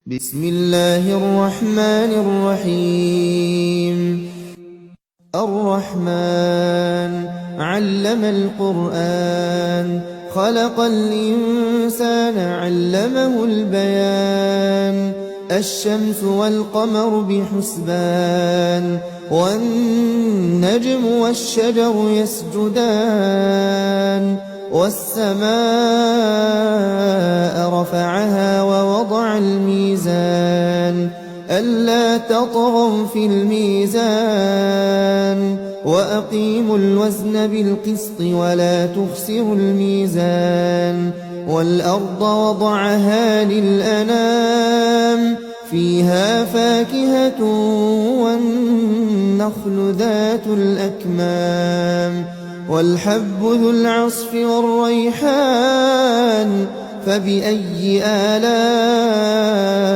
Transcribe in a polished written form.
بسم الله الرحمن الرحيم الرحمن علم القرآن خلق الإنسان علمه البيان الشمس والقمر بحسبان والنجم والشجر يسجدان والسماء رفعها ووضع الميزان ألا تطغوا في الميزان وأقيموا الوزن بالقسط ولا تخسروا الميزان والأرض وضعها للأنام فيها فاكهة والنخل ذات الأكمام والحب ذو العصف والريحان فبأي آلاء